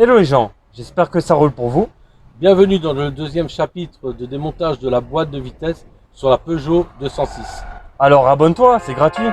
Hello les gens, j'espère que ça roule pour vous. Bienvenue dans le deuxième chapitre de démontage de la boîte de vitesse sur la Peugeot 206. Alors abonne-toi, c'est gratuit.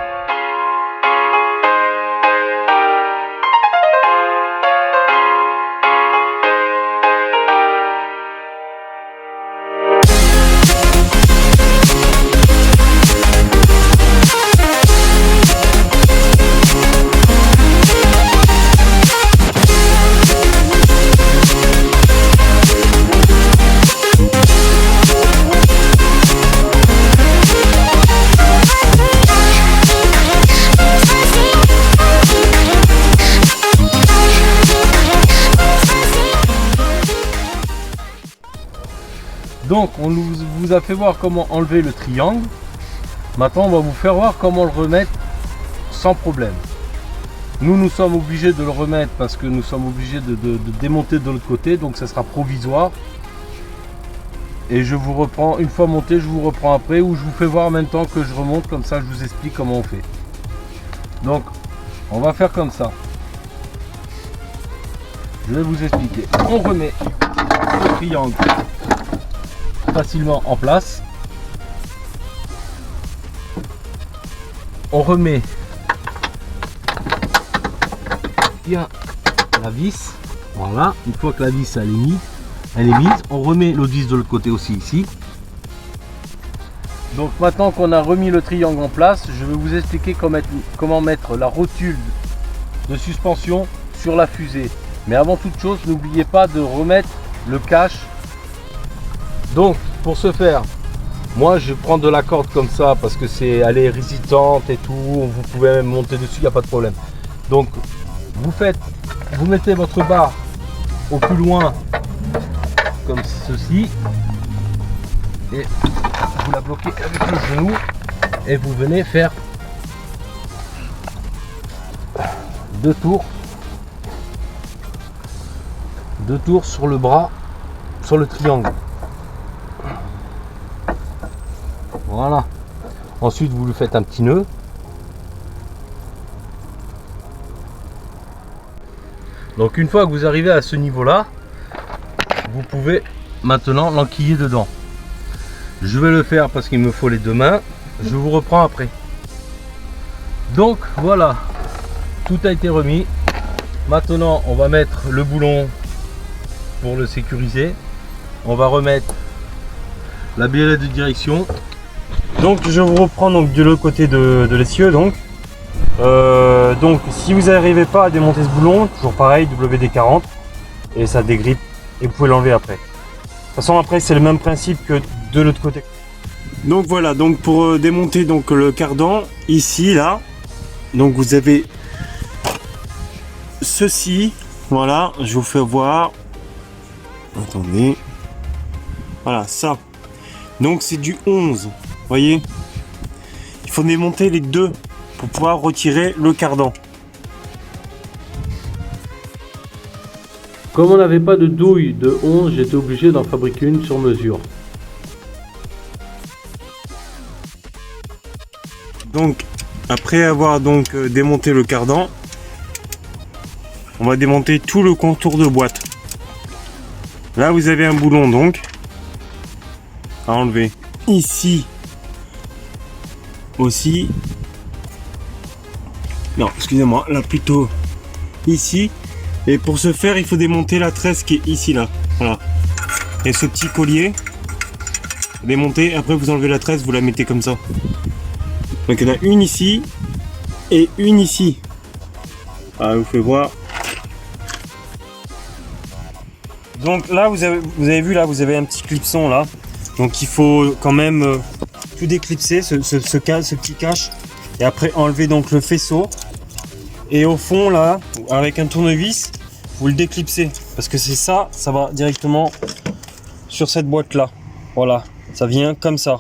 Donc on vous a fait voir comment enlever le triangle. Maintenant on va vous faire voir comment le remettre sans problème. Nous sommes obligés de le remettre parce que nous sommes obligés de démonter de l'autre côté, donc ça sera provisoire. Et je vous reprends, une fois monté, je vous reprends après, ou je vous fais voir en même temps que je remonte, comme ça je vous explique comment on fait. Donc on va faire comme ça. Je vais vous expliquer. On remet le triangle facilement en place. On remet bien la vis. Voilà, une fois que la vis elle est mise, on remet l'autre vis de l'autre côté aussi ici. Donc maintenant qu'on a remis le triangle en place, je vais vous expliquer comment mettre la rotule de suspension sur la fusée. Mais avant toute chose, n'oubliez pas de remettre le cache. Donc pour ce faire, moi je prends de la corde comme ça parce que elle est résistante et tout, vous pouvez même monter dessus, il n'y a pas de problème. Donc vous mettez votre barre au plus loin comme ceci et vous la bloquez avec le genou et vous venez faire deux tours sur le bras, sur le triangle. Voilà. Ensuite, vous lui faites un petit nœud. Donc, une fois que vous arrivez à ce niveau-là, vous pouvez maintenant l'enquiller dedans. Je vais le faire parce qu'il me faut les deux mains. Je vous reprends après. Donc, voilà. Tout a été remis. Maintenant, on va mettre le boulon pour le sécuriser. On va remettre la biellette de direction. Donc je vous reprends donc de l'autre côté de l'essieu. Donc si vous n'arrivez pas à démonter ce boulon, toujours pareil, WD-40 et ça dégrippe et vous pouvez l'enlever après. De toute façon après c'est le même principe que de l'autre côté. Donc voilà, donc pour démonter donc le cardan ici là, donc vous avez ceci, voilà, je vous fais voir. Attendez, voilà ça. Donc c'est du 11. Voyez, il faut démonter les deux pour pouvoir retirer le cardan. Comme on n'avait pas de douille de 11, j'étais obligé d'en fabriquer une sur mesure. Donc après avoir donc démonté le cardan, on va démonter tout le contour de boîte. Là vous avez un boulon donc à enlever. Ici aussi, non excusez-moi, là plutôt ici, et pour ce faire il faut démonter la tresse qui est ici là, voilà, et ce petit collier démonter, après vous enlevez la tresse, vous la mettez comme ça. Donc il y en a une ici et une ici. Ah, je vous fais voir. Donc là vous avez vu, là vous avez un petit clipson là, donc il faut quand même tout déclipser, ce petit cache, et après enlever donc le faisceau, et au fond là avec un tournevis vous le déclipsez parce que c'est ça, ça va directement sur cette boîte là. Voilà, ça vient comme ça.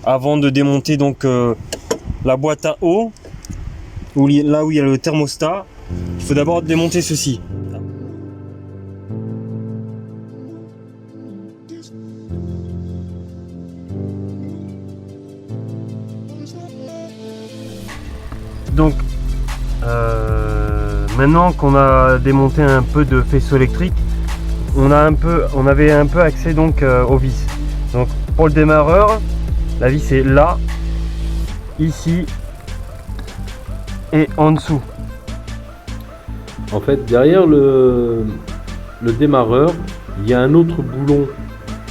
Avant de démonter donc la boîte à eau, là où il y a le thermostat, il faut d'abord démonter ceci. Donc maintenant qu'on a démonté un peu de faisceau électrique, on avait un peu accès donc aux vis. Donc pour le démarreur, la vis est là, ici et en dessous. En fait, derrière le démarreur, il y a un autre boulon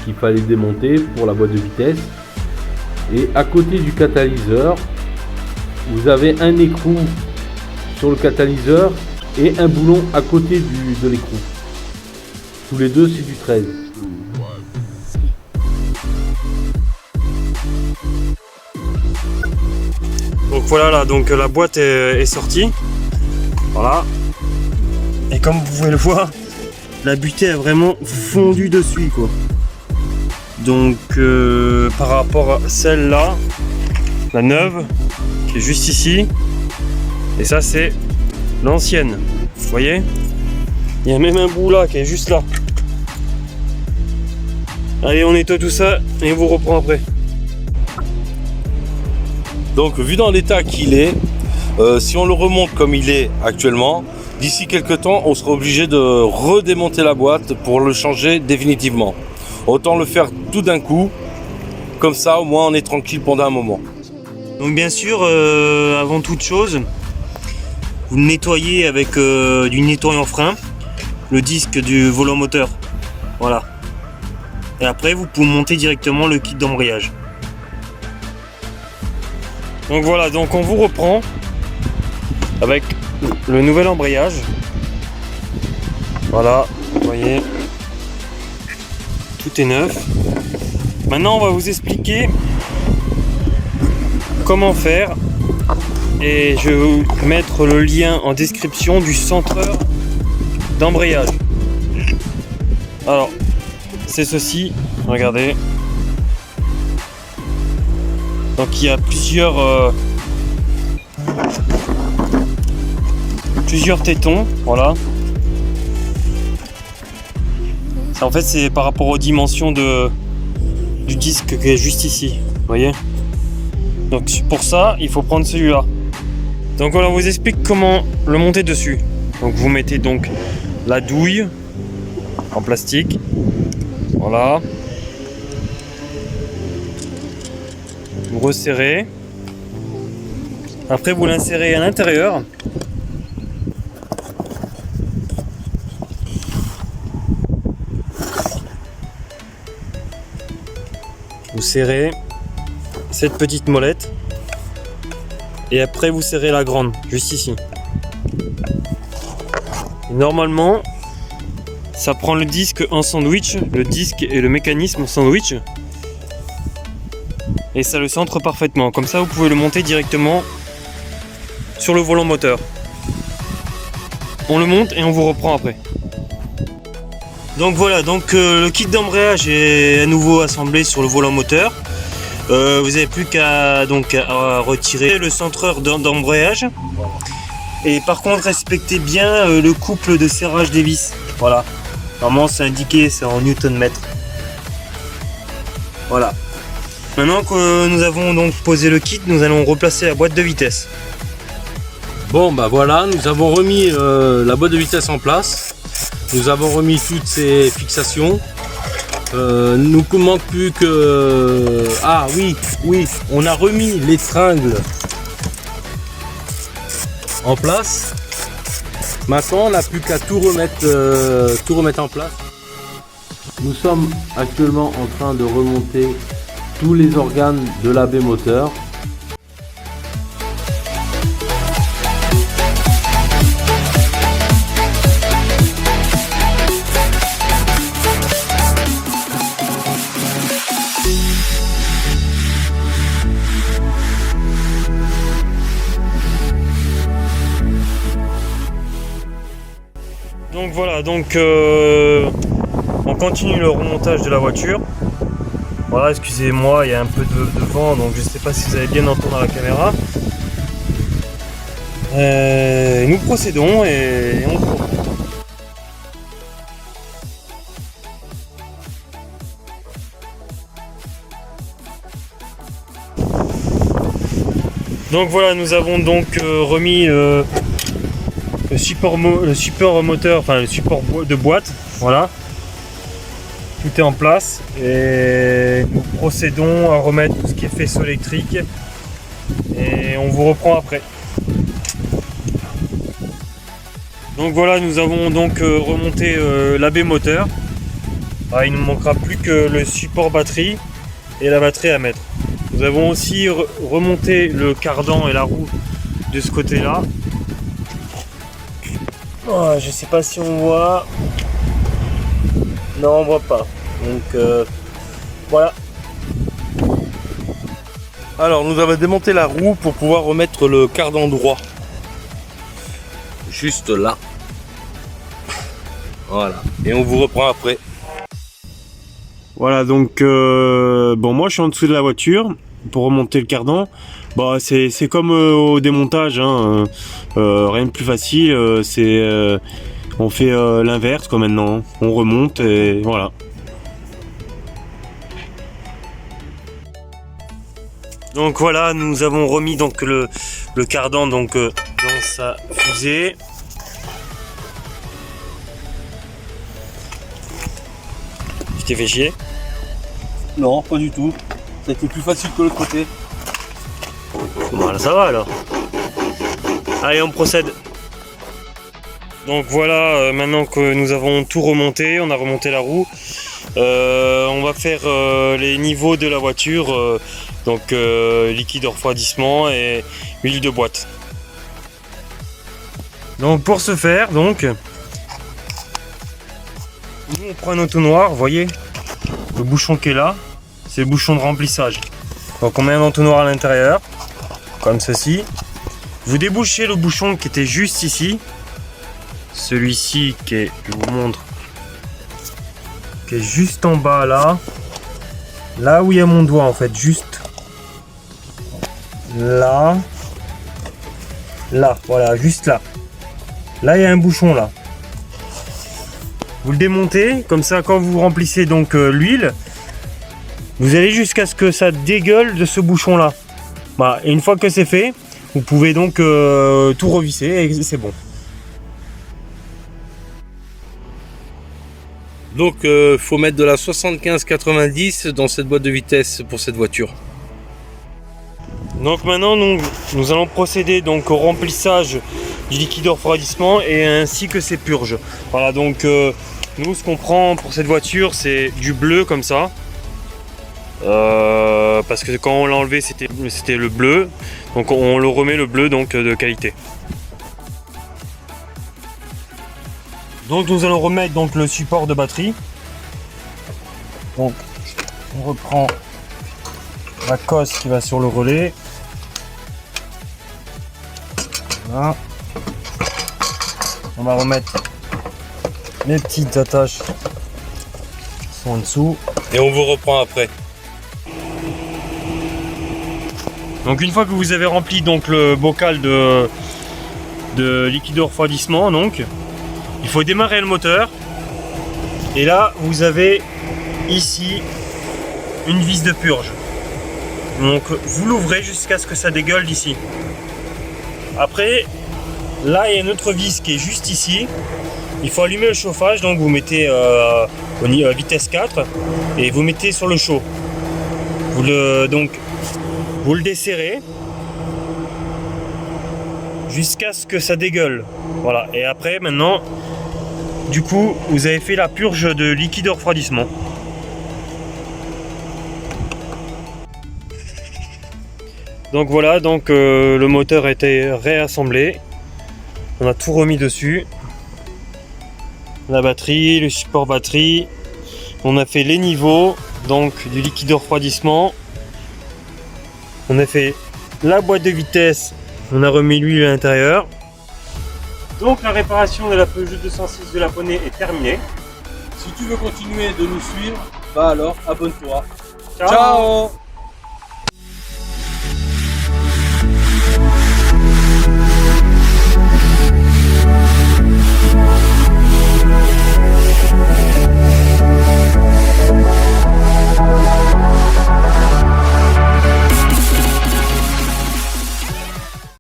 qu'il fallait démonter pour la boîte de vitesse. Et à côté du catalyseur, vous avez un écrou sur le catalyseur et un boulon à côté de l'écrou. Tous les deux, c'est du 13. Donc voilà, là, donc la boîte est sortie. Voilà. Et comme vous pouvez le voir, la butée a vraiment fondu dessus, quoi. Donc par rapport à celle-là, la neuve, qui est juste ici, et ça c'est l'ancienne. Vous voyez? Il y a même un bout là qui est juste là. Allez, on nettoie tout ça et on vous reprend après. Donc vu dans l'état qu'il est, si on le remonte comme il est actuellement, d'ici quelques temps on sera obligé de redémonter la boîte pour le changer définitivement. Autant le faire tout d'un coup, comme ça au moins on est tranquille pendant un moment. Donc bien sûr, avant toute chose, vous nettoyez avec du nettoyant frein le disque du volant moteur. Voilà. Et après vous pouvez monter directement le kit d'embrayage. Donc voilà, donc on vous reprend avec le nouvel embrayage. Voilà, vous voyez, tout est neuf. Maintenant on va vous expliquer comment faire et je vais vous mettre le lien en description du centreur d'embrayage. Alors c'est ceci, regardez. Donc il y a plusieurs tétons, voilà. En fait c'est par rapport aux dimensions du disque qui est juste ici, vous voyez. Donc pour ça il faut prendre celui-là. Donc voilà, on vous explique comment le monter dessus. Donc vous mettez donc la douille en plastique, voilà. Vous resserrez. Après vous l'insérez à l'intérieur. Vous serrez cette petite molette. Et après vous serrez la grande, juste ici. Et normalement, ça prend le disque en sandwich, le disque et le mécanisme en sandwich. Et ça le centre parfaitement. Comme ça vous pouvez le monter directement sur le volant moteur. On le monte et on vous reprend après. Donc voilà, donc le kit d'embrayage est à nouveau assemblé sur le volant moteur. Vous n'avez plus qu'à retirer le centreur d'embrayage. Et par contre respectez bien le couple de serrage des vis. Voilà. Normalement c'est indiqué, c'est en Newton-mètre. Voilà. Maintenant que nous avons donc posé le kit, nous allons replacer la boîte de vitesse. Bon bah voilà, nous avons remis la boîte de vitesse en place. Nous avons remis toutes ces fixations. Nous manque plus que... Ah oui, on a remis les tringles en place. Maintenant on n'a plus qu'à tout remettre en place. Nous sommes actuellement en train de remonter tous les organes de la baie moteur. Donc voilà, donc on continue le remontage de la voiture. Voilà, excusez-moi, il y a un peu de vent, donc je ne sais pas si vous allez bien entendre à la caméra. Nous procédons et on reprend. Donc voilà, nous avons donc remis le le support moteur, enfin le support de boîte, voilà. Tout est en place et nous procédons à remettre tout ce qui est faisceau électrique et on vous reprend après. Donc voilà, nous avons donc remonté l'AB moteur. Ah, il ne nous manquera plus que le support batterie et la batterie à mettre. Nous avons aussi remonté le cardan et la roue de ce côté là. Oh, je sais pas si on voit. Non, on voit pas. Donc voilà. Alors nous avons démonté la roue pour pouvoir remettre le cardan droit. Juste là. Voilà. Et on vous reprend après. Voilà, donc bon, moi je suis en dessous de la voiture pour remonter le cardan. Bah, c'est comme au démontage, hein, rien de plus facile. On fait l'inverse quoi maintenant. On remonte et voilà. Donc voilà, nous avons remis donc le cardan donc dans sa fusée. Tu t'es fait chier? Non, pas du tout. C'était plus facile que l'autre côté. Voilà, ça va alors. Allez, on procède. Donc voilà, maintenant que nous avons tout remonté, on a remonté la roue. On va faire les niveaux de la voiture, donc liquide de refroidissement et huile de boîte. Donc pour ce faire, donc nous on prend un entonnoir, vous voyez le bouchon qui est là, c'est le bouchon de remplissage. Donc on met un entonnoir à l'intérieur, comme ceci. Vous débouchez le bouchon qui était juste ici, celui-ci qui est, je vous montre, qui est juste en bas là où il y a mon doigt en fait, juste là, voilà, juste là. Là il y a un bouchon là. Vous le démontez, comme ça quand vous remplissez donc l'huile, vous allez jusqu'à ce que ça dégueule de ce bouchon là. Voilà. Et une fois que c'est fait, vous pouvez donc tout revisser et c'est bon. Donc faut mettre de la 75-90 dans cette boîte de vitesse pour cette voiture. Donc maintenant nous allons procéder donc au remplissage du liquide de refroidissement et ainsi que ses purges. Voilà, donc nous ce qu'on prend pour cette voiture c'est du bleu comme ça. Parce que quand on l'a enlevé c'était le bleu, donc on le remet le bleu donc de qualité. Donc nous allons remettre donc le support de batterie. Donc on reprend la cosse qui va sur le relais. Voilà. On va remettre les petites attaches qui sont en dessous. Et on vous reprend après. Donc une fois que vous avez rempli donc le bocal de liquide de refroidissement, donc il faut démarrer le moteur. Et là vous avez ici une vis de purge. Donc vous l'ouvrez jusqu'à ce que ça dégueule d'ici. Après, là il y a une autre vis qui est juste ici. Il faut allumer le chauffage, donc vous mettez à vitesse 4 et vous mettez sur le chaud. Vous le desserrez jusqu'à ce que ça dégueule. Voilà. Et après, maintenant, du coup, vous avez fait la purge de liquide de refroidissement. Donc voilà, donc le moteur a été réassemblé. On a tout remis dessus. La batterie, le support batterie. On a fait les niveaux donc du liquide de refroidissement. On a fait la boîte de vitesse. On a remis l'huile à l'intérieur. Donc la réparation de la Peugeot 206 de la Poney est terminée. Si tu veux continuer de nous suivre, bah alors abonne-toi. Ciao. Ciao.